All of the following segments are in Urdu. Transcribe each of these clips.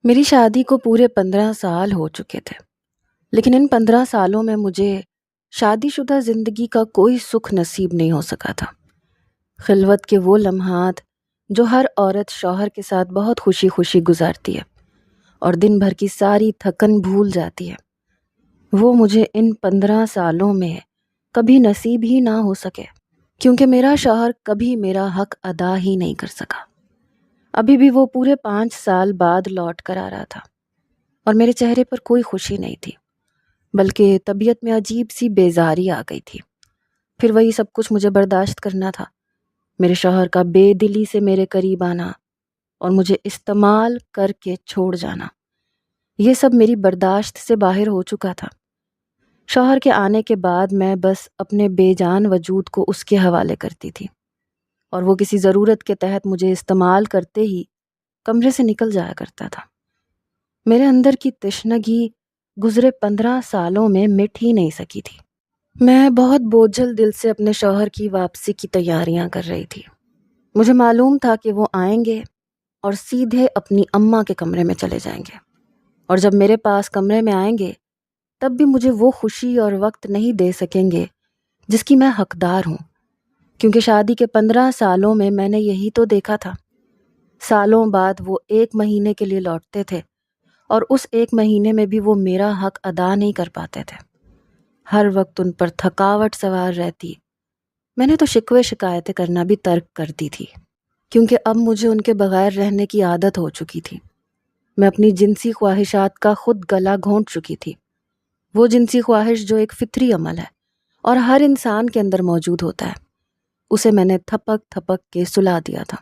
میری شادی کو پورے 15 سال ہو چکے تھے، لیکن ان 15 سالوں میں مجھے شادی شدہ زندگی کا کوئی سکھ نصیب نہیں ہو سکا تھا۔ خلوت کے وہ لمحات جو ہر عورت شوہر کے ساتھ بہت خوشی خوشی گزارتی ہے اور دن بھر کی ساری تھکن بھول جاتی ہے، وہ مجھے ان 15 سالوں میں کبھی نصیب ہی نہ ہو سکے، کیونکہ میرا شوہر کبھی میرا حق ادا ہی نہیں کر سکا۔ ابھی بھی وہ پورے 5 سال بعد لوٹ کر آ رہا تھا اور میرے چہرے پر کوئی خوشی نہیں تھی، بلکہ طبیعت میں عجیب سی بیزاری آ گئی تھی۔ پھر وہی سب کچھ مجھے برداشت کرنا تھا، میرے شوہر کا بے دلی سے میرے قریب آنا اور مجھے استعمال کر کے چھوڑ جانا، یہ سب میری برداشت سے باہر ہو چکا تھا۔ شوہر کے آنے کے بعد میں بس اپنے بے جان وجود کو اس کے حوالے کرتی تھی، اور وہ کسی ضرورت کے تحت مجھے استعمال کرتے ہی کمرے سے نکل جایا کرتا تھا۔ میرے اندر کی تشنگی گزرے 15 سالوں میں مٹ ہی نہیں سکی تھی۔ میں بہت بوجھل دل سے اپنے شوہر کی واپسی کی تیاریاں کر رہی تھی۔ مجھے معلوم تھا کہ وہ آئیں گے اور سیدھے اپنی اماں کے کمرے میں چلے جائیں گے، اور جب میرے پاس کمرے میں آئیں گے تب بھی مجھے وہ خوشی اور وقت نہیں دے سکیں گے جس کی میں حقدار ہوں، کیونکہ شادی کے 15 سالوں میں میں نے یہی تو دیکھا تھا۔ سالوں بعد وہ 1 مہینے کے لیے لوٹتے تھے، اور اس 1 مہینے میں بھی وہ میرا حق ادا نہیں کر پاتے تھے۔ ہر وقت ان پر تھکاوٹ سوار رہتی۔ میں نے تو شکوے شکایتیں کرنا بھی ترک کر دی تھی، کیونکہ اب مجھے ان کے بغیر رہنے کی عادت ہو چکی تھی۔ میں اپنی جنسی خواہشات کا خود گلا گھونٹ چکی تھی، وہ جنسی خواہش جو ایک فطری عمل ہے اور ہر انسان کے اندر موجود ہوتا ہے، اسے میں نے تھپک تھپک کے سلا دیا تھا۔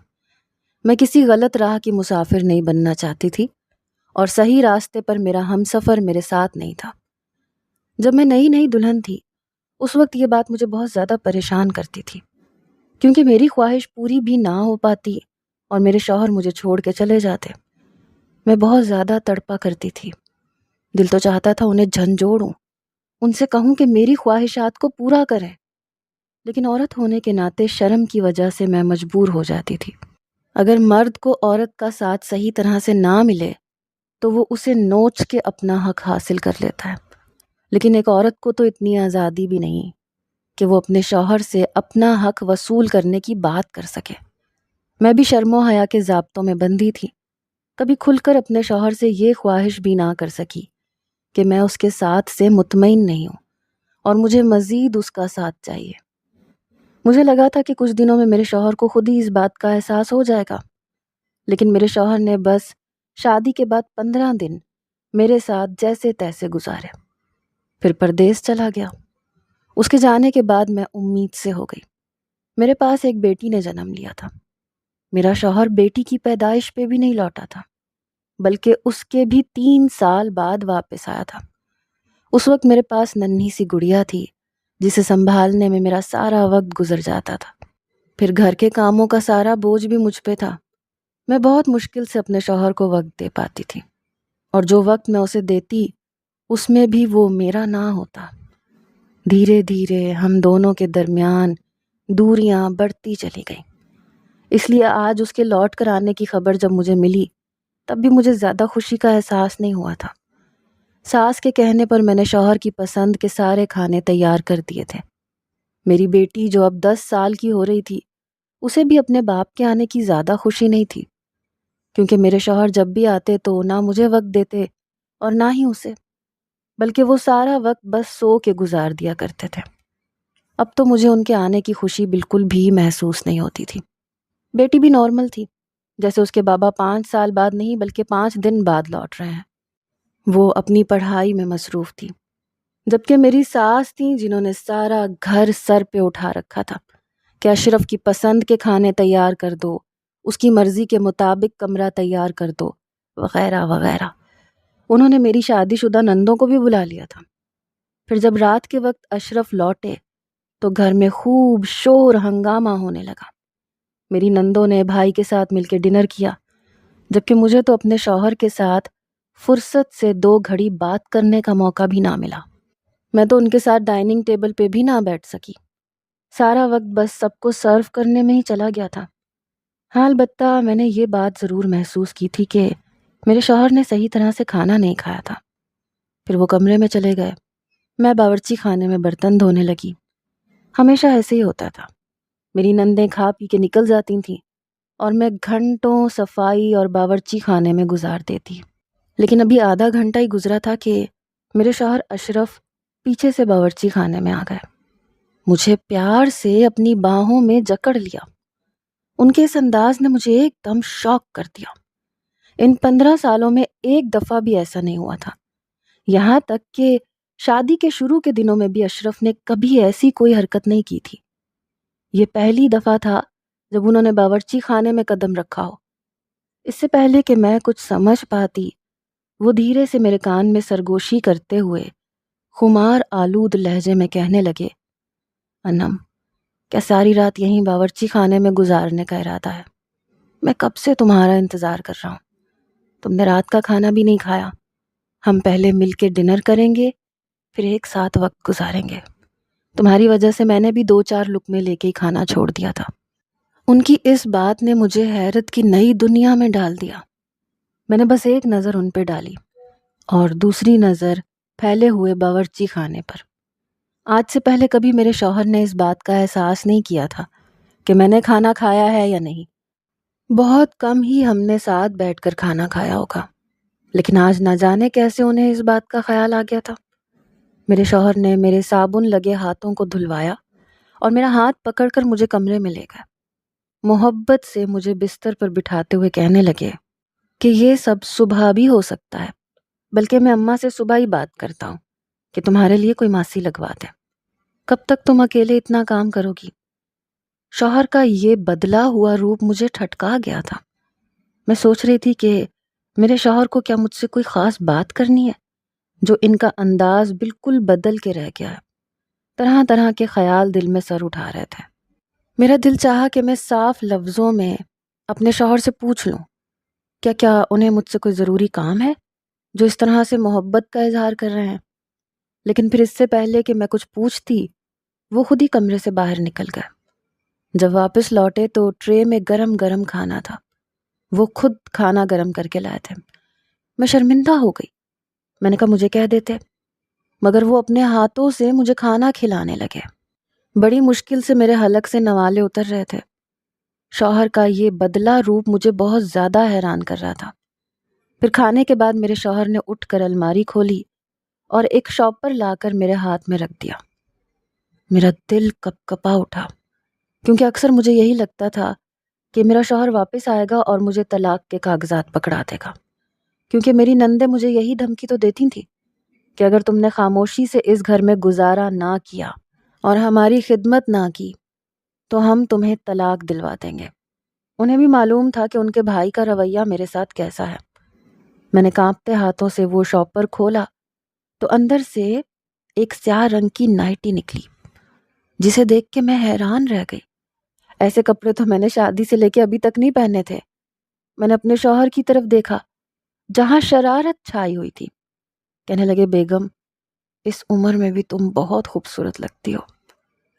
میں کسی غلط راہ کی مسافر نہیں بننا چاہتی تھی، اور صحیح راستے پر میرا ہمسفر میرے ساتھ نہیں تھا۔ جب میں نئی نئی دلہن تھی اس وقت یہ بات مجھے بہت زیادہ پریشان کرتی تھی، کیونکہ میری خواہش پوری بھی نہ ہو پاتی اور میرے شوہر مجھے چھوڑ کے چلے جاتے۔ میں بہت زیادہ تڑپا کرتی تھی، دل تو چاہتا تھا انہیں جھنجھوڑوں، ان سے کہوں کہ میری خواہشات کو پورا کریں، لیکن عورت ہونے کے ناطے شرم کی وجہ سے میں مجبور ہو جاتی تھی۔ اگر مرد کو عورت کا ساتھ صحیح طرح سے نہ ملے تو وہ اسے نوچ کے اپنا حق حاصل کر لیتا ہے، لیکن ایک عورت کو تو اتنی آزادی بھی نہیں کہ وہ اپنے شوہر سے اپنا حق وصول کرنے کی بات کر سکے۔ میں بھی شرم و حیا کے ضابطوں میں بندھی تھی، کبھی کھل کر اپنے شوہر سے یہ خواہش بھی نہ کر سکی کہ میں اس کے ساتھ سے مطمئن نہیں ہوں اور مجھے مزید اس کا ساتھ چاہیے۔ مجھے لگا تھا کہ کچھ دنوں میں میرے شوہر کو خود ہی اس بات کا احساس ہو جائے گا، لیکن میرے شوہر نے بس شادی کے بعد 15 دن میرے ساتھ جیسے تیسے گزارے، پھر پردیس چلا گیا۔ اس کے جانے کے بعد میں امید سے ہو گئی۔ میرے پاس ایک بیٹی نے جنم لیا تھا۔ میرا شوہر بیٹی کی پیدائش پہ بھی نہیں لوٹا تھا، بلکہ اس کے بھی 3 سال بعد واپس آیا تھا۔ اس وقت میرے پاس ننھی سی گڑیا تھی جسے سنبھالنے میں میرا سارا وقت گزر جاتا تھا۔ پھر گھر کے کاموں کا سارا بوجھ بھی مجھ پہ تھا۔ میں بہت مشکل سے اپنے شوہر کو وقت دے پاتی تھی، اور جو وقت میں اسے دیتی اس میں بھی وہ میرا نہ ہوتا۔ دھیرے دھیرے ہم دونوں کے درمیان دوریاں بڑھتی چلی گئیں، اس لیے آج اس کے لوٹ کر آنے کی خبر جب مجھے ملی تب بھی مجھے زیادہ خوشی کا احساس نہیں ہوا تھا۔ ساس کے کہنے پر میں نے شوہر کی پسند کے سارے کھانے تیار کر دیے تھے۔ میری بیٹی جو اب 10 سال کی ہو رہی تھی اسے بھی اپنے باپ کے آنے کی زیادہ خوشی نہیں تھی، کیونکہ میرے شوہر جب بھی آتے تو نہ مجھے وقت دیتے اور نہ ہی اسے، بلکہ وہ سارا وقت بس سو کے گزار دیا کرتے تھے۔ اب تو مجھے ان کے آنے کی خوشی بالکل بھی محسوس نہیں ہوتی تھی۔ بیٹی بھی نارمل تھی، جیسے اس کے بابا 5 سال بعد نہیں بلکہ 5 دن بعد لوٹ رہے ہیں۔ وہ اپنی پڑھائی میں مصروف تھی، جبکہ میری ساس تھیں جنہوں نے سارا گھر سر پہ اٹھا رکھا تھا کہ اشرف کی پسند کے کھانے تیار کر دو، اس کی مرضی کے مطابق کمرہ تیار کر دو، وغیرہ وغیرہ۔ انہوں نے میری شادی شدہ نندوں کو بھی بلا لیا تھا۔ پھر جب رات کے وقت اشرف لوٹے تو گھر میں خوب شور ہنگامہ ہونے لگا۔ میری نندوں نے بھائی کے ساتھ مل کے ڈنر کیا، جبکہ مجھے تو اپنے شوہر کے ساتھ فرصت سے 2 گھڑی بات کرنے کا موقع بھی نہ ملا۔ میں تو ان کے ساتھ ڈائننگ ٹیبل پہ بھی نہ بیٹھ سکی، سارا وقت بس سب کو سرو کرنے میں ہی چلا گیا تھا۔ ہاں البتہ میں نے یہ بات ضرور محسوس کی تھی کہ میرے شوہر نے صحیح طرح سے کھانا نہیں کھایا تھا، پھر وہ کمرے میں چلے گئے، میں باورچی خانے میں برتن دھونے لگی۔ ہمیشہ ایسے ہی ہوتا تھا، میری نندیں کھا پی کے نکل جاتی تھیں اور میں گھنٹوں صفائی اور باورچی خانے میں گزار دیتی۔ لیکن ابھی آدھا گھنٹہ ہی گزرا تھا کہ میرے شوہر اشرف پیچھے سے باورچی خانے میں آ گئے، مجھے پیار سے اپنی باہوں میں جکڑ لیا۔ ان کے اس انداز نے مجھے ایک دم شاک کر دیا۔ ان 15 سالوں میں ایک دفعہ بھی ایسا نہیں ہوا تھا، یہاں تک کہ شادی کے شروع کے دنوں میں بھی اشرف نے کبھی ایسی کوئی حرکت نہیں کی تھی۔ یہ پہلی دفعہ تھا جب انہوں نے باورچی خانے میں قدم رکھا ہو۔ اس سے پہلے کہ میں کچھ سمجھ پاتی، وہ دھیرے سے میرے کان میں سرگوشی کرتے ہوئے خمار آلود لہجے میں کہنے لگے، انم، کیا ساری رات یہیں باورچی خانے میں گزارنے کا ارادہ ہے؟ میں کب سے تمہارا انتظار کر رہا ہوں، تم نے رات کا کھانا بھی نہیں کھایا۔ ہم پہلے مل کے ڈنر کریں گے، پھر ایک ساتھ وقت گزاریں گے۔ تمہاری وجہ سے میں نے بھی 2-4 لقمے لے کے ہی کھانا چھوڑ دیا تھا۔ ان کی اس بات نے مجھے حیرت کی نئی دنیا میں ڈال دیا۔ میں نے بس ایک نظر ان پہ ڈالی اور دوسری نظر پھیلے ہوئے باورچی خانے پر۔ آج سے پہلے کبھی میرے شوہر نے اس بات کا احساس نہیں کیا تھا کہ میں نے کھانا کھایا ہے یا نہیں۔ بہت کم ہی ہم نے ساتھ بیٹھ کر کھانا کھایا ہوگا، لیکن آج نہ جانے کیسے انہیں اس بات کا خیال آ گیا تھا۔ میرے شوہر نے میرے صابن لگے ہاتھوں کو دھلوایا اور میرا ہاتھ پکڑ کر مجھے کمرے میں لے گئے۔ محبت سے مجھے بستر پر بٹھاتے ہوئے کہنے لگے کہ یہ سب صبح بھی ہو سکتا ہے، بلکہ میں اماں سے صبح ہی بات کرتا ہوں کہ تمہارے لیے کوئی ماسی لگوا دے۔ کب تک تم اکیلے اتنا کام کرو گی؟ شوہر کا یہ بدلا ہوا روپ مجھے ٹھٹکا گیا تھا۔ میں سوچ رہی تھی کہ میرے شوہر کو کیا مجھ سے کوئی خاص بات کرنی ہے، جو ان کا انداز بالکل بدل کے رہ گیا ہے۔ طرح طرح کے خیال دل میں سر اٹھا رہے تھے۔ میرا دل چاہا کہ میں صاف لفظوں میں اپنے شوہر سے پوچھ لوں، کیا انہیں مجھ سے کوئی ضروری کام ہے جو اس طرح سے محبت کا اظہار کر رہے ہیں؟ لیکن پھر اس سے پہلے کہ میں کچھ پوچھتی، وہ خود ہی کمرے سے باہر نکل گئے۔ جب واپس لوٹے تو ٹرے میں گرم گرم کھانا تھا، وہ خود کھانا گرم کر کے لائے تھے۔ میں شرمندہ ہو گئی، میں نے کہا مجھے کہہ دیتے، مگر وہ اپنے ہاتھوں سے مجھے کھانا کھلانے لگے۔ بڑی مشکل سے میرے حلق سے نوالے اتر رہے تھے۔ شوہر کا یہ بدلا روپ مجھے بہت زیادہ حیران کر رہا تھا۔ پھر کھانے کے بعد میرے شوہر نے اٹھ کر الماری کھولی اور ایک شاپر لا کر میرے ہاتھ میں رکھ دیا۔ میرا دل کپ کپا اٹھا، کیونکہ اکثر مجھے یہی لگتا تھا کہ میرا شوہر واپس آئے گا اور مجھے طلاق کے کاغذات پکڑا دے گا، کیونکہ میری نندیں مجھے یہی دھمکی تو دیتی تھیں کہ اگر تم نے خاموشی سے اس گھر میں گزارا نہ کیا اور ہماری خدمت نہ کی تو ہم تمہیں طلاق دلوا دیں گے۔ انہیں بھی معلوم تھا کہ ان کے بھائی کا رویہ میرے ساتھ کیسا ہے۔ میں نے کانپتے ہاتھوں سے وہ شاپر کھولا تو اندر سے ایک سیاہ رنگ کی نائٹی نکلی، جسے دیکھ کے میں حیران رہ گئی۔ ایسے کپڑے تو میں نے شادی سے لے کے ابھی تک نہیں پہنے تھے۔ میں نے اپنے شوہر کی طرف دیکھا جہاں شرارت چھائی ہوئی تھی۔ کہنے لگے، بیگم، اس عمر میں بھی تم بہت خوبصورت لگتی ہو۔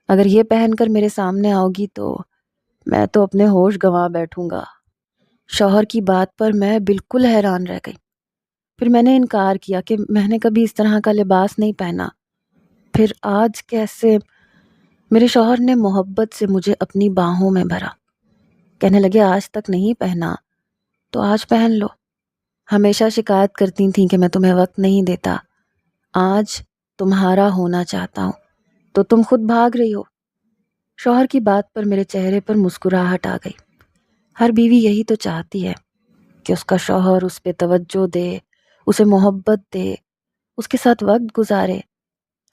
اگر یہ پہن کر میرے سامنے آؤ گی تو میں تو اپنے ہوش گنوا بیٹھوں گا۔ شوہر کی بات پر میں بالکل حیران رہ گئی۔ پھر میں نے انکار کیا کہ میں نے کبھی اس طرح کا لباس نہیں پہنا۔ پھر آج کیسے؟ میرے شوہر نے محبت سے مجھے اپنی باہوں میں بھرا، کہنے لگے، آج تک نہیں پہنا تو آج پہن لو۔ ہمیشہ شکایت کرتی تھیں کہ میں تمہیں وقت نہیں دیتا، آج تمہارا ہونا چاہتا ہوں تو تم خود بھاگ رہی ہو۔ شوہر کی بات پر میرے چہرے پر مسکراہٹ آ گئی۔ ہر بیوی یہی تو چاہتی ہے کہ اس کا شوہر اس پہ توجہ دے، اسے محبت دے، اس کے ساتھ وقت گزارے۔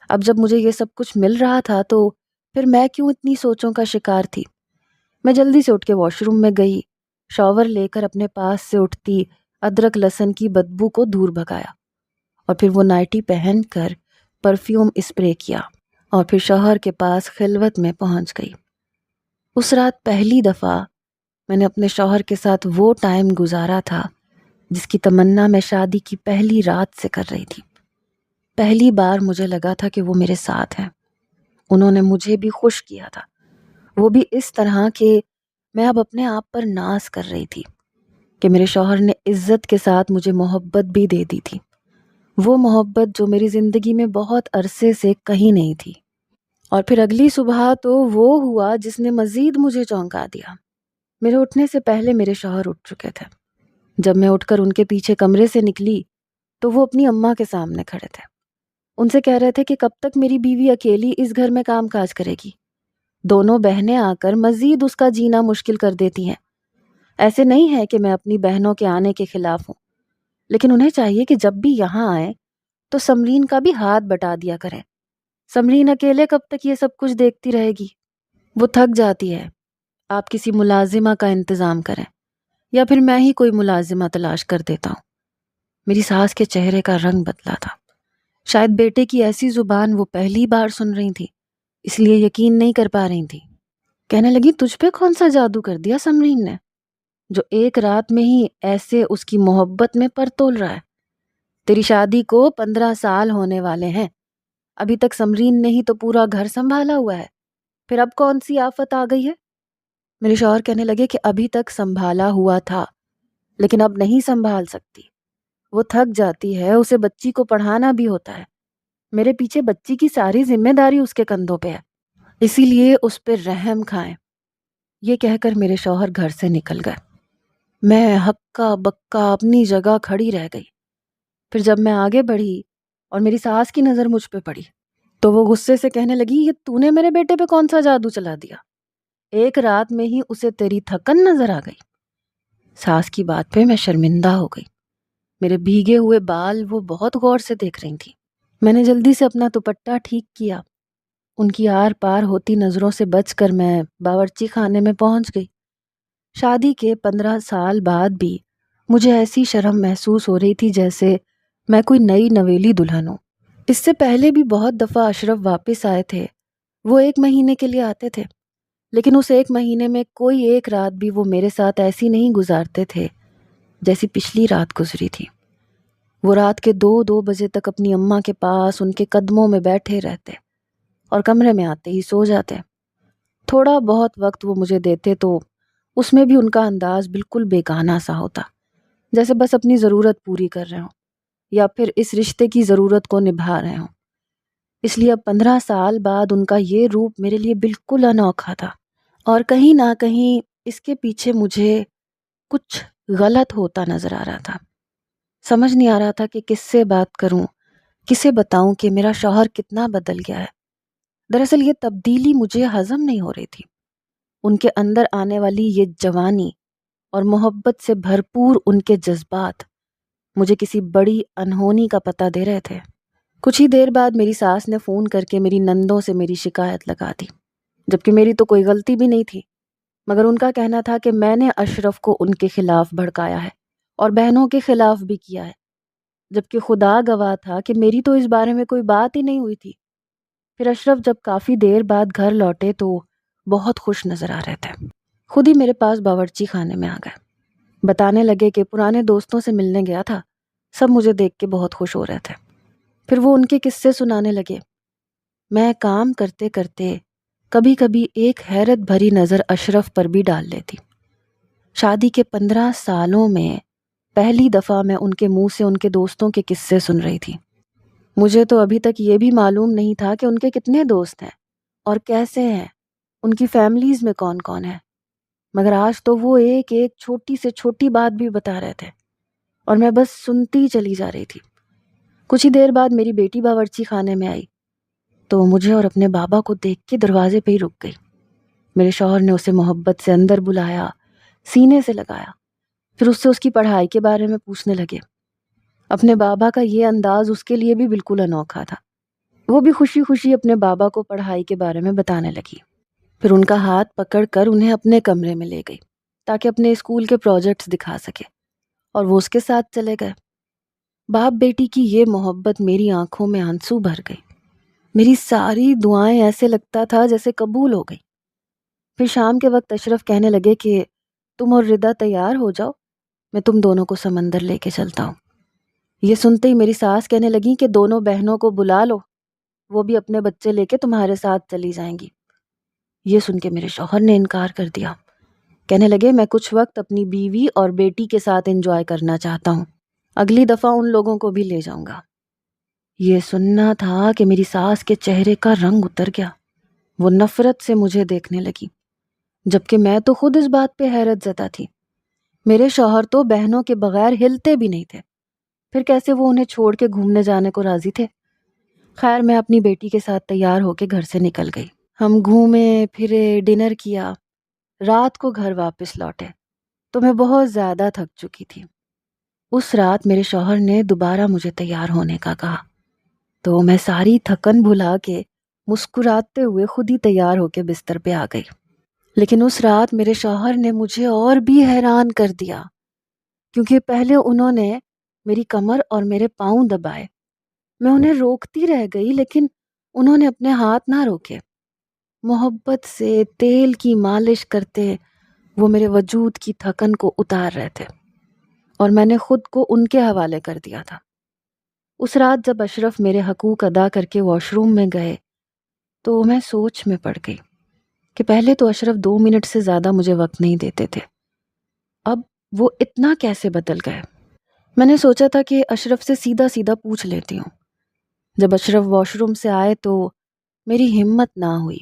اب جب مجھے یہ سب کچھ مل رہا تھا تو پھر میں کیوں اتنی سوچوں کا شکار تھی؟ میں جلدی سے اٹھ کے واش روم میں گئی، شاور لے کر اپنے پاس سے اٹھتی ادرک لہسن کی بدبو کو دور بھگایا اور پھر وہ نائٹی پہن کر پرفیوم اسپرے کیا اور پھر شوہر کے پاس خلوت میں پہنچ گئی۔ اس رات پہلی دفعہ میں نے اپنے شوہر کے ساتھ وہ ٹائم گزارا تھا جس کی تمنا میں شادی کی پہلی رات سے کر رہی تھی۔ پہلی بار مجھے لگا تھا کہ وہ میرے ساتھ ہیں۔ انہوں نے مجھے بھی خوش کیا تھا، وہ بھی اس طرح کہ میں اب اپنے آپ پر ناز کر رہی تھی کہ میرے شوہر نے عزت کے ساتھ مجھے محبت بھی دے دی تھی، وہ محبت جو میری زندگی میں بہت عرصے سے کہیں نہیں تھی۔ اور پھر اگلی صبح تو وہ ہوا جس نے مزید مجھے چونکا دیا۔ میرے اٹھنے سے پہلے میرے شوہر اٹھ چکے تھے۔ جب میں اٹھ کر ان کے پیچھے کمرے سے نکلی تو وہ اپنی اماں کے سامنے کھڑے تھے۔ ان سے کہہ رہے تھے کہ کب تک میری بیوی اکیلی اس گھر میں کام کاج کرے گی؟ دونوں بہنیں آ کر مزید اس کا جینا مشکل کر دیتی ہیں۔ ایسے نہیں ہے کہ میں اپنی بہنوں کے آنے کے خلاف ہوں، لیکن انہیں چاہیے کہ جب بھی یہاں آئیں تو سمرین کا بھی ہاتھ بٹا دیا کریں۔ سمرین اکیلے کب تک یہ سب کچھ دیکھتی رہے گی؟ وہ تھک جاتی ہے۔ آپ کسی ملازمہ کا انتظام کریں یا پھر میں ہی کوئی ملازمہ تلاش کر دیتا ہوں۔ میری ساس کے چہرے کا رنگ بدلا تھا۔ شاید بیٹے کی ایسی زبان وہ پہلی بار سن رہی تھی، اس لیے یقین نہیں کر پا رہی تھی۔ کہنے لگی، تجھ پہ کون سا جادو کر دیا سمرین نے، جو ایک رات میں ہی ایسے اس کی محبت میں پر تول رہا ہے؟ تیری شادی کو 15 سال ہونے والے ہیں، ابھی تک سمرین نے ہی تو پورا گھر سنبھالا ہوا ہے، پھر اب کون سی آفت آ گئی ہے؟ میرے شوہر کہنے لگے کہ ابھی تک سنبھالا ہوا تھا لیکن اب نہیں سنبھال سکتی، وہ تھک جاتی ہے، اسے بچی کو پڑھانا بھی ہوتا ہے، میرے پیچھے بچی کی ساری ذمہ داری اس کے کندھوں پہ ہے، اسی لیے اس پہ رحم کھائیں۔ یہ کہہ کر میرے شوہر گھر سے نکل گئے۔ میں ہکا بکا اپنی جگہ کھڑی رہ گئی۔ پھر جب میں آگے بڑھی اور میری ساس کی نظر مجھ پہ پڑی تو وہ غصے سے کہنے لگی، یہ تو نے میرے بیٹے پہ کون سا جادو چلا دیا؟ ایک رات میں ہی اسے تیری تھکن نظر آ گئی۔ ساس کی بات پہ میں شرمندہ ہو گئی۔ میرے بھیگے ہوئے بال وہ بہت غور سے دیکھ رہی تھی۔ میں نے جلدی سے اپنا دوپٹہ ٹھیک کیا۔ ان کی آر پار ہوتی نظروں سے بچ کر میں باورچی خانے میں پہنچ گئی۔ شادی کے 15 سال بعد بھی مجھے ایسی شرم محسوس ہو رہی تھی جیسے میں کوئی نئی نویلی دلہن ہوں۔ اس سے پہلے بھی بہت دفعہ اشرف واپس آئے تھے۔ وہ 1 مہینے کے لیے آتے تھے، لیکن اس 1 مہینے میں کوئی ایک رات بھی وہ میرے ساتھ ایسی نہیں گزارتے تھے جیسی پچھلی رات گزری تھی۔ وہ رات کے 2 بجے تک اپنی اماں کے پاس ان کے قدموں میں بیٹھے رہتے اور کمرے میں آتے ہی سو جاتے۔ تھوڑا بہت وقت وہ مجھے دیتے تو اس میں بھی ان کا انداز بالکل بیگانہ سا ہوتا، جیسے بس اپنی ضرورت پوری کر رہے ہوں یا پھر اس رشتے کی ضرورت کو نبھا رہے ہوں۔ اس لیے اب 15 سال بعد ان کا یہ روپ میرے لیے بالکل انوکھا تھا، اور کہیں نہ کہیں اس کے پیچھے مجھے کچھ غلط ہوتا نظر آ رہا تھا۔ سمجھ نہیں آ رہا تھا کہ کس سے بات کروں، کسے بتاؤں کہ میرا شوہر کتنا بدل گیا ہے۔ دراصل یہ تبدیلی مجھے ہضم نہیں ہو رہی تھی۔ ان کے اندر آنے والی یہ جوانی اور محبت سے بھرپور ان کے جذبات مجھے کسی بڑی انہونی کا پتہ دے رہے تھے۔ کچھ ہی دیر بعد میری ساس نے فون کر کے میری نندوں سے میری شکایت لگا دی، جبکہ میری تو کوئی غلطی بھی نہیں تھی، مگر ان کا کہنا تھا کہ میں نے اشرف کو ان کے خلاف بھڑکایا ہے اور بہنوں کے خلاف بھی کیا ہے، جبکہ خدا گواہ تھا کہ میری تو اس بارے میں کوئی بات ہی نہیں ہوئی تھی۔ پھر اشرف جب کافی دیر بعد گھر لوٹے تو بہت خوش نظر آ رہے تھے۔ خود ہی میرے پاس باورچی خانے میں آ گئے، بتانے لگے کہ پرانے دوستوں سے ملنے گیا تھا، سب مجھے دیکھ کے بہت خوش ہو رہے تھے۔ پھر وہ ان کے قصے سنانے لگے۔ میں کام کرتے کرتے کبھی کبھی ایک حیرت بھری نظر اشرف پر بھی ڈال لیتی۔ شادی کے 15 سالوں میں پہلی دفعہ میں ان کے منہ سے ان کے دوستوں کے قصے سن رہی تھی۔ مجھے تو ابھی تک یہ بھی معلوم نہیں تھا کہ ان کے کتنے دوست ہیں اور کیسے ہیں، ان کی فیملیز میں کون کون ہے، مگر آج تو وہ ایک ایک چھوٹی سے چھوٹی بات بھی بتا رہے تھے اور میں بس سنتی چلی جا رہی تھی۔ کچھ ہی دیر بعد میری بیٹی باورچی خانے میں آئی تو مجھے اور اپنے بابا کو دیکھ کے دروازے پہ ہی رک گئی۔ میرے شوہر نے اسے محبت سے اندر بلایا، سینے سے لگایا، پھر اس سے اس کی پڑھائی کے بارے میں پوچھنے لگے۔ اپنے بابا کا یہ انداز اس کے لیے بھی بالکل انوکھا تھا۔ وہ بھی خوشی خوشی اپنے بابا کو پڑھائی کے بارے میں بتانے لگی۔ پھر ان کا ہاتھ پکڑ کر انہیں اپنے کمرے میں لے گئی تاکہ اپنے اسکول کے پروجیکٹس دکھا سکے، اور وہ اس کے ساتھ چلے گئے۔ باپ بیٹی کی یہ محبت میری آنکھوں میں آنسو بھر گئی۔ میری ساری دعائیں ایسے لگتا تھا جیسے قبول ہو گئی۔ پھر شام کے وقت اشرف کہنے لگے کہ تم اور ردا تیار ہو جاؤ، میں تم دونوں کو سمندر لے کے چلتا ہوں۔ یہ سنتے ہی میری ساس کہنے لگی کہ دونوں بہنوں کو بلا لو، وہ بھی اپنے بچے لے کے تمہارے ساتھ چلی جائیں گی۔ یہ سن کے میرے شوہر نے انکار کر دیا۔ کہنے لگے میں کچھ وقت اپنی بیوی اور بیٹی کے ساتھ انجوائے کرنا چاہتا ہوں، اگلی دفعہ ان لوگوں کو بھی لے جاؤں گا۔ یہ سننا تھا کہ میری ساس کے چہرے کا رنگ اتر گیا۔ وہ نفرت سے مجھے دیکھنے لگی، جبکہ میں تو خود اس بات پہ حیرت زدہ تھی۔ میرے شوہر تو بہنوں کے بغیر ہلتے بھی نہیں تھے، پھر کیسے وہ انہیں چھوڑ کے گھومنے جانے کو راضی تھے؟ خیر میں اپنی بیٹی کے ساتھ تیار ہو کے گھر سے نکل گئی۔ ہم گھومے پھرے، ڈنر کیا، رات کو گھر واپس لوٹے تو میں بہت زیادہ تھک چکی تھی۔ اس رات میرے شوہر نے دوبارہ مجھے تیار ہونے کا کہا تو میں ساری تھکن بھلا کے مسکراتے ہوئے خود ہی تیار ہو کے بستر پہ آ گئی۔ لیکن اس رات میرے شوہر نے مجھے اور بھی حیران کر دیا، کیونکہ پہلے انہوں نے میری کمر اور میرے پاؤں دبائے۔ میں انہیں روکتی رہ گئی لیکن انہوں نے اپنے ہاتھ نہ روکے۔ محبت سے تیل کی مالش کرتے وہ میرے وجود کی تھکن کو اتار رہے تھے، اور میں نے خود کو ان کے حوالے کر دیا تھا۔ اس رات جب اشرف میرے حقوق ادا کر کے واش روم میں گئے تو میں سوچ میں پڑ گئی کہ پہلے تو اشرف 2 منٹ سے زیادہ مجھے وقت نہیں دیتے تھے، اب وہ اتنا کیسے بدل گئے؟ میں نے سوچا تھا کہ اشرف سے سیدھا سیدھا پوچھ لیتی ہوں۔ جب اشرف واش روم سے آئے تو میری ہمت نہ ہوئی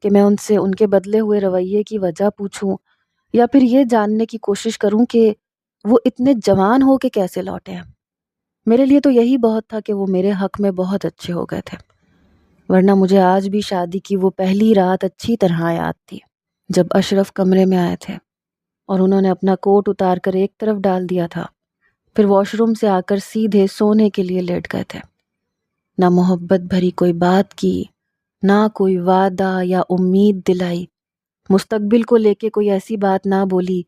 کہ میں ان سے ان کے بدلے ہوئے رویے کی وجہ پوچھوں یا پھر یہ جاننے کی کوشش کروں کہ وہ اتنے جوان ہو کے کیسے لوٹے ہیں۔ میرے لیے تو یہی بہت تھا کہ وہ میرے حق میں بہت اچھے ہو گئے تھے، ورنہ مجھے آج بھی شادی کی وہ پہلی رات اچھی طرح یاد تھی جب اشرف کمرے میں آئے تھے اور انہوں نے اپنا کوٹ اتار کر ایک طرف ڈال دیا تھا، پھر واش روم سے آ کر سیدھے سونے کے لیے لیٹ گئے تھے۔ نہ محبت بھری کوئی بات کی، نہ کوئی وعدہ یا امید دلائی، مستقبل کو لے کے کوئی ایسی بات نہ بولی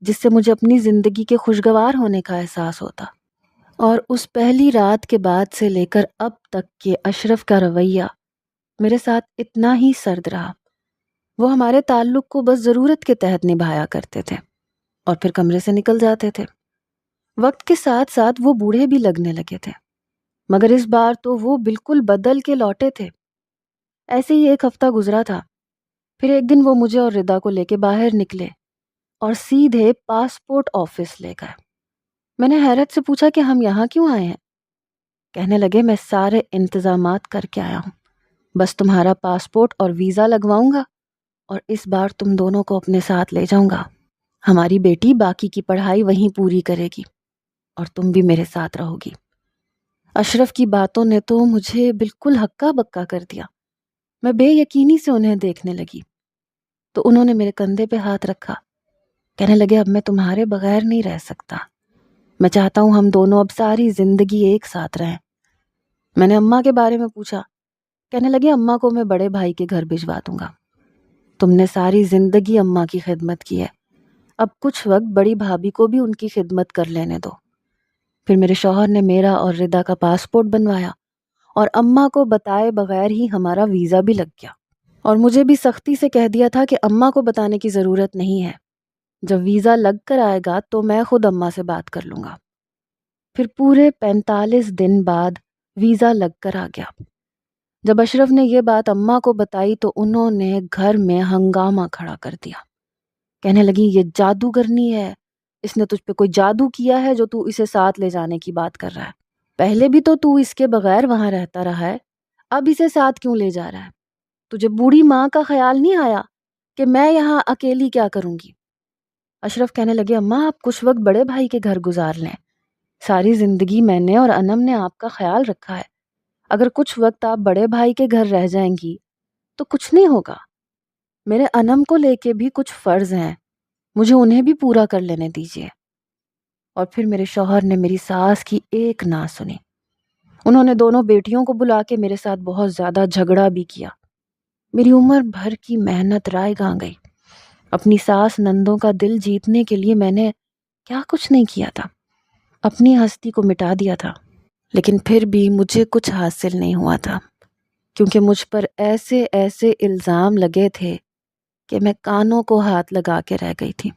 جس سے مجھے اپنی زندگی کے خوشگوار ہونے کا احساس ہوتا۔ اور اس پہلی رات کے بعد سے لے کر اب تک کے اشرف کا رویہ میرے ساتھ اتنا ہی سرد رہا۔ وہ ہمارے تعلق کو بس ضرورت کے تحت نبھایا کرتے تھے اور پھر کمرے سے نکل جاتے تھے۔ وقت کے ساتھ ساتھ وہ بوڑھے بھی لگنے لگے تھے، مگر اس بار تو وہ بالکل بدل کے لوٹے تھے۔ ایسے ہی ایک ہفتہ گزرا تھا، پھر ایک دن وہ مجھے اور ردا کو لے کے باہر نکلے اور سیدھے پاسپورٹ آفس لے گئے۔ میں نے حیرت سے پوچھا کہ ہم یہاں کیوں آئے ہیں؟ کہنے لگے میں سارے انتظامات کر کے آیا ہوں، بس تمہارا پاسپورٹ اور ویزا لگواؤں گا اور اس بار تم دونوں کو اپنے ساتھ لے جاؤں گا۔ ہماری بیٹی باقی کی پڑھائی وہیں پوری کرے گی اور تم بھی میرے ساتھ رہو گی۔ اشرف کی باتوں نے تو مجھے بالکل ہکا بکا کر دیا۔ میں بے یقینی سے انہیں دیکھنے لگی تو انہوں نے میرے کندھے پہ ہاتھ رکھا، کہنے لگے اب میں تمہارے بغیر نہیں رہ سکتا، میں چاہتا ہوں ہم دونوں اب ساری زندگی ایک ساتھ رہیں۔ میں نے اماں کے بارے میں پوچھا، کہنے لگے اماں کو میں بڑے بھائی کے گھر بھجوا دوں گا۔ تم نے ساری زندگی اماں کی خدمت کی ہے، اب کچھ وقت بڑی بھابھی کو بھی ان کی خدمت کر لینے دو۔ پھر میرے شوہر نے میرا اور ردا کا پاسپورٹ بنوایا اور اماں کو بتائے بغیر ہی ہمارا ویزا بھی لگ گیا، اور مجھے بھی سختی سے کہہ دیا تھا کہ اماں کو بتانے کی ضرورت نہیں ہے، جب ویزا لگ کر آئے گا تو میں خود اماں سے بات کر لوں گا۔ پھر پورے 45 دن بعد ویزا لگ کر آ گیا۔ جب اشرف نے یہ بات اماں کو بتائی تو انہوں نے گھر میں ہنگامہ کھڑا کر دیا، کہنے لگی یہ جادوگرنی ہے، اس نے تجھ پہ کوئی جادو کیا ہے جو تو اسے ساتھ لے جانے کی بات کر رہا ہے۔ پہلے بھی تو اس کے بغیر وہاں رہتا رہا ہے، اب اسے ساتھ کیوں لے جا رہا ہے؟ تجھے بوڑھی ماں کا خیال نہیں آیا کہ میں یہاں اکیلی کیا کروں گی؟ اشرف کہنے لگے اماں آپ کچھ وقت بڑے بھائی کے گھر گزار لیں، ساری زندگی میں نے اور انم نے آپ کا خیال رکھا ہے، اگر کچھ وقت آپ بڑے بھائی کے گھر رہ جائیں گی تو کچھ نہیں ہوگا۔ میرے انم کو لے کے بھی کچھ فرض ہیں، مجھے انہیں بھی پورا کر لینے دیجیے۔ اور پھر میرے شوہر نے میری ساس کی ایک نہ سنی، انہوں نے دونوں بیٹیوں کو بلا کے میرے ساتھ بہت زیادہ جھگڑا بھی کیا۔ میری عمر بھر کی محنت رائے گاں گئی۔ اپنی ساس نندوں کا دل جیتنے کے لیے میں نے کیا کچھ نہیں کیا تھا، اپنی ہستی کو مٹا دیا تھا، لیکن پھر بھی مجھے کچھ حاصل نہیں ہوا تھا، کیونکہ مجھ پر ایسے ایسے الزام لگے تھے کہ میں کانوں کو ہاتھ لگا کے رہ گئی تھی۔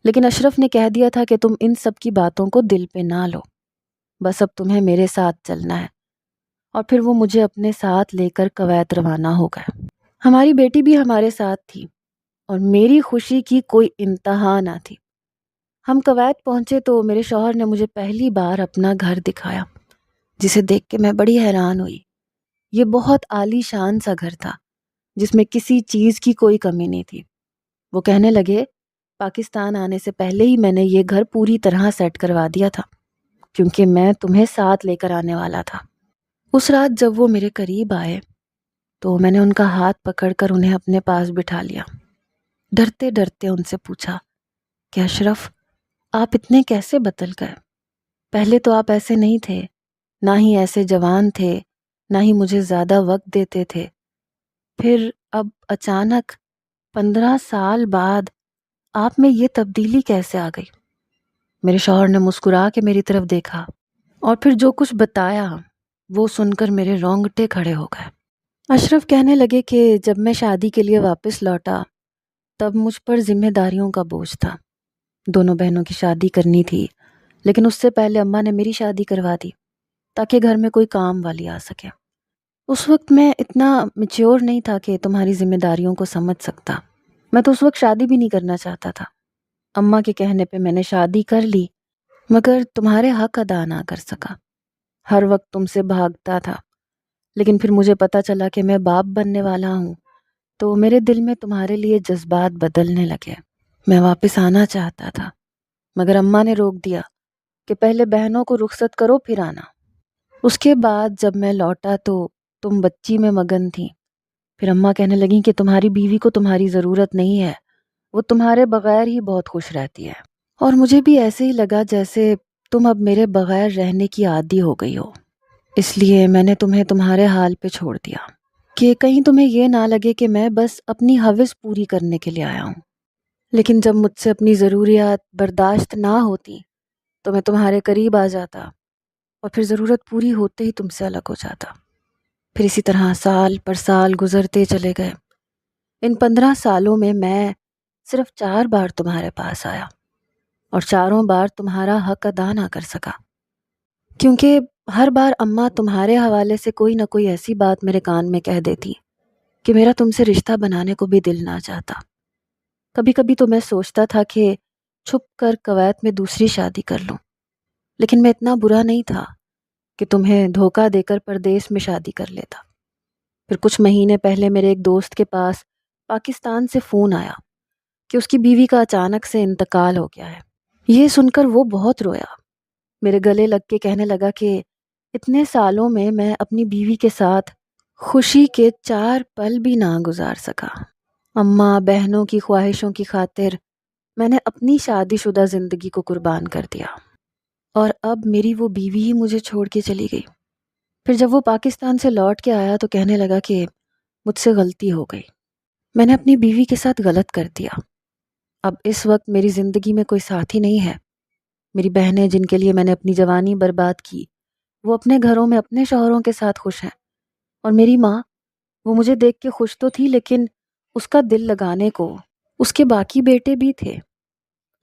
لیکن اشرف نے کہہ دیا تھا کہ تم ان سب کی باتوں کو دل پہ نہ لو، بس اب تمہیں میرے ساتھ چلنا ہے، اور پھر وہ مجھے اپنے ساتھ لے کر کویت روانہ ہو گئے۔ ہماری بیٹی بھی ہمارے ساتھ تھی، اور میری خوشی کی کوئی انتہا نہ تھی۔ ہم کویت پہنچے تو میرے شوہر نے مجھے پہلی بار اپنا گھر دکھایا، جسے دیکھ کے میں بڑی حیران ہوئی۔ یہ بہت عالی شان سا گھر تھا، جس میں کسی چیز کی کوئی کمی نہیں تھی۔ وہ کہنے لگے، پاکستان آنے سے پہلے ہی میں نے یہ گھر پوری طرح سیٹ کروا دیا تھا، کیونکہ میں تمہیں ساتھ لے کر آنے والا تھا۔ اس رات جب وہ میرے قریب آئے تو میں نے ان کا ہاتھ پکڑ کر انہیں اپنے پاس بٹھا لیا۔ ڈرتے ڈرتے ان سے پوچھا کہ اشرف، آپ اتنے کیسے بدل گئے؟ پہلے تو آپ ایسے نہیں تھے، نہ ہی ایسے جوان تھے، نہ ہی مجھے زیادہ وقت دیتے تھے۔ پھر اب اچانک 15 سال بعد آپ میں یہ تبدیلی کیسے آ گئی؟ میرے شوہر نے مسکرا کے میری طرف دیکھا اور پھر جو کچھ بتایا وہ سن کر میرے رونگٹے کھڑے ہو گئے۔ اشرف کہنے لگے کہ جب میں شادی کے لیے واپس لوٹا تب مجھ پر ذمہ داریوں کا بوجھ تھا۔ دونوں بہنوں کی شادی کرنی تھی، لیکن اس سے پہلے اماں نے میری شادی کروا دی تاکہ گھر میں کوئی کام والی آ سکے۔ اس وقت میں اتنا میچور نہیں تھا کہ تمہاری ذمہ داریوں کو سمجھ سکتا۔ میں تو اس وقت شادی بھی نہیں کرنا چاہتا تھا۔ اماں کے کہنے پہ میں نے شادی کر لی، مگر تمہارے حق ادا نہ کر سکا۔ ہر وقت تم سے بھاگتا تھا، لیکن پھر مجھے پتا چلا کہ میں باپ بننے والا ہوں تو میرے دل میں تمہارے لیے جذبات بدلنے لگے۔ میں واپس آنا چاہتا تھا، مگر اماں نے روک دیا کہ پہلے بہنوں کو رخصت کرو پھر آنا۔ اس کے بعد جب میں لوٹا تو تم بچی میں مگن تھی۔ پھر اماں کہنے لگیں کہ تمہاری بیوی کو تمہاری ضرورت نہیں ہے، وہ تمہارے بغیر ہی بہت خوش رہتی ہے۔ اور مجھے بھی ایسے ہی لگا جیسے تم اب میرے بغیر رہنے کی عادی ہو گئی ہو، اس لیے میں نے تمہیں تمہارے حال پہ چھوڑ دیا کہ کہیں تمہیں یہ نہ لگے کہ میں بس اپنی ہوس پوری کرنے کے لیے آیا ہوں۔ لیکن جب مجھ سے اپنی ضروریات برداشت نہ ہوتی تو میں تمہارے قریب آ جاتا اور پھر ضرورت پوری ہوتے ہی تم سے الگ ہو جاتا۔ پھر اسی طرح سال پر سال گزرتے چلے گئے۔ ان 15 سالوں میں صرف 4 بار تمہارے پاس آیا اور چاروں بار تمہارا حق ادا نہ کر سکا، کیونکہ ہر بار اماں تمہارے حوالے سے کوئی نہ کوئی ایسی بات میرے کان میں کہہ دیتی کہ میرا تم سے رشتہ بنانے کو بھی دل نہ چاہتا۔ کبھی کبھی تو میں سوچتا تھا کہ چھپ کر کویت میں دوسری شادی کر لوں، لیکن میں اتنا برا نہیں تھا کہ تمہیں دھوکہ دے کر پردیس میں شادی کر لیتا۔ پھر کچھ مہینے پہلے میرے ایک دوست کے پاس پاکستان سے فون آیا کہ اس کی بیوی کا اچانک سے انتقال ہو گیا ہے۔ یہ سن کر وہ بہت رویا، میرے گلے لگ کے کہنے لگا کہ اتنے سالوں میں اپنی بیوی کے ساتھ خوشی کے 4 پل بھی نہ گزار سکا۔ اماں بہنوں کی خواہشوں کی خاطر میں نے اپنی شادی شدہ زندگی کو قربان کر دیا، اور اب میری وہ بیوی ہی مجھے چھوڑ کے چلی گئی۔ پھر جب وہ پاکستان سے لوٹ کے آیا تو کہنے لگا کہ مجھ سے غلطی ہو گئی، میں نے اپنی بیوی کے ساتھ غلط کر دیا۔ اب اس وقت میری زندگی میں کوئی ساتھی نہیں ہے۔ میری بہنیں جن کے لیے میں نے اپنی جوانی برباد کی وہ اپنے گھروں میں اپنے شوہروں کے ساتھ خوش ہیں، اور میری ماں، وہ مجھے دیکھ کے خوش تو تھی لیکن اس کا دل لگانے کو اس کے باقی بیٹے بھی تھے۔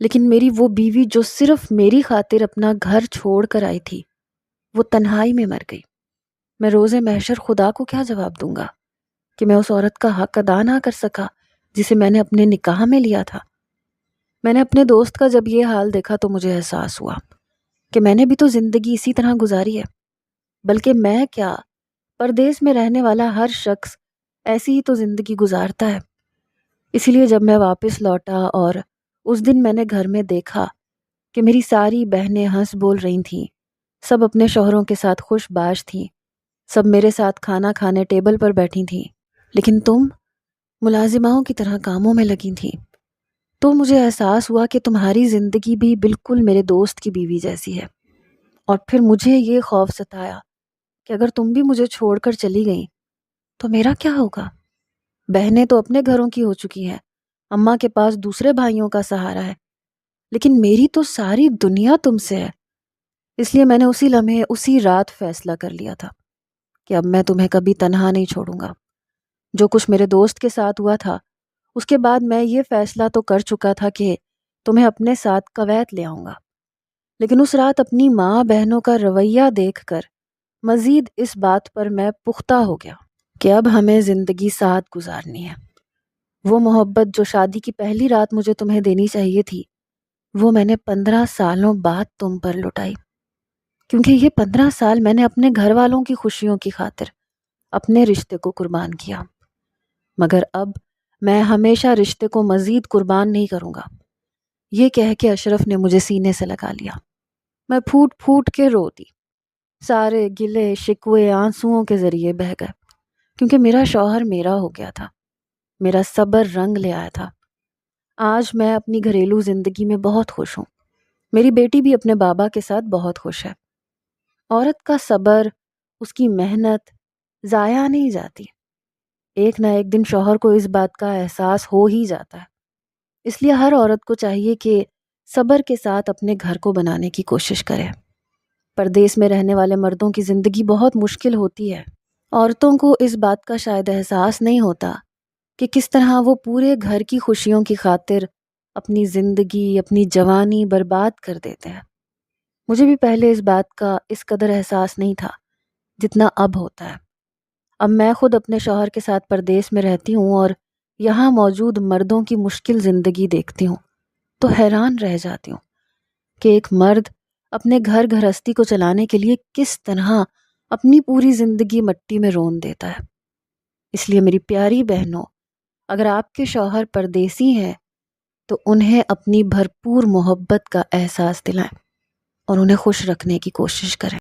لیکن میری وہ بیوی جو صرف میری خاطر اپنا گھر چھوڑ کر آئی تھی وہ تنہائی میں مر گئی۔ میں روز محشر خدا کو کیا جواب دوں گا کہ میں اس عورت کا حق ادا نہ کر سکا جسے میں نے اپنے نکاح میں لیا تھا۔ میں نے اپنے دوست کا جب یہ حال دیکھا تو مجھے احساس ہوا کہ میں نے بھی تو زندگی اسی طرح گزاری ہے، بلکہ میں کیا، پردیس میں رہنے والا ہر شخص ایسی ہی تو زندگی گزارتا ہے۔ اسی لیے جب میں واپس لوٹا اور اس دن میں نے گھر میں دیکھا کہ میری ساری بہنیں ہنس بول رہی تھیں، سب اپنے شوہروں کے ساتھ خوش باش تھیں، سب میرے ساتھ کھانا کھانے ٹیبل پر بیٹھی تھیں، لیکن تم ملازماؤں کی طرح کاموں میں لگی تھیں، تو مجھے احساس ہوا کہ تمہاری زندگی بھی بالکل میرے دوست کی بیوی جیسی ہے۔ اور پھر مجھے یہ خوف ستایا کہ اگر تم بھی مجھے چھوڑ کر چلی گئیں تو میرا کیا ہوگا؟ بہنیں تو اپنے گھروں کی ہو چکی ہیں، اماں کے پاس دوسرے بھائیوں کا سہارا ہے، لیکن میری تو ساری دنیا تم سے ہے۔ اس لیے میں نے اسی لمحے اسی رات فیصلہ کر لیا تھا کہ اب میں تمہیں کبھی تنہا نہیں چھوڑوں گا۔ جو کچھ میرے دوست کے ساتھ ہوا تھا اس کے بعد میں یہ فیصلہ تو کر چکا تھا کہ تمہیں اپنے ساتھ کویت لے آؤں گا، لیکن اس رات اپنی ماں بہنوں کا رویہ دیکھ کر مزید اس بات پر میں پختہ ہو گیا کہ اب ہمیں زندگی ساتھ گزارنی ہے۔ وہ محبت جو شادی کی پہلی رات مجھے تمہیں دینی چاہیے تھی، وہ میں نے 15 سالوں بعد تم پر لٹائی، کیونکہ یہ 15 سال میں نے اپنے گھر والوں کی خوشیوں کی خاطر اپنے رشتے کو قربان کیا، مگر اب میں ہمیشہ رشتے کو مزید قربان نہیں کروں گا۔ یہ کہہ کے اشرف نے مجھے سینے سے لگا لیا۔ میں پھوٹ پھوٹ کے رو دی۔ سارے گلے شکوے آنسوؤں کے ذریعے بہہ گئے، کیونکہ میرا شوہر میرا ہو گیا تھا، میرا صبر رنگ لے آیا تھا۔ آج میں اپنی گھریلو زندگی میں بہت خوش ہوں۔ میری بیٹی بھی اپنے بابا کے ساتھ بہت خوش ہے۔ عورت کا صبر، اس کی محنت ضائع نہیں جاتی۔ ایک نہ ایک دن شوہر کو اس بات کا احساس ہو ہی جاتا ہے۔ اس لیے ہر عورت کو چاہیے کہ صبر کے ساتھ اپنے گھر کو بنانے کی کوشش کرے۔ پردیس میں رہنے والے مردوں کی زندگی بہت مشکل ہوتی ہے۔ عورتوں کو اس بات کا شاید احساس نہیں ہوتا کہ کس طرح وہ پورے گھر کی خوشیوں کی خاطر اپنی زندگی، اپنی جوانی برباد کر دیتے ہیں۔ مجھے بھی پہلے اس بات کا اس قدر احساس نہیں تھا جتنا اب ہوتا ہے۔ اب میں خود اپنے شوہر کے ساتھ پردیس میں رہتی ہوں اور یہاں موجود مردوں کی مشکل زندگی دیکھتی ہوں تو حیران رہ جاتی ہوں کہ ایک مرد اپنے گھر گھرستی کو چلانے کے لیے کس طرح اپنی پوری زندگی مٹی میں رون دیتا ہے۔ اس لیے میری پیاری بہنوں، اگر آپ کے شوہر پردیسی ہیں تو انہیں اپنی بھرپور محبت کا احساس دلائیں اور انہیں خوش رکھنے کی کوشش کریں۔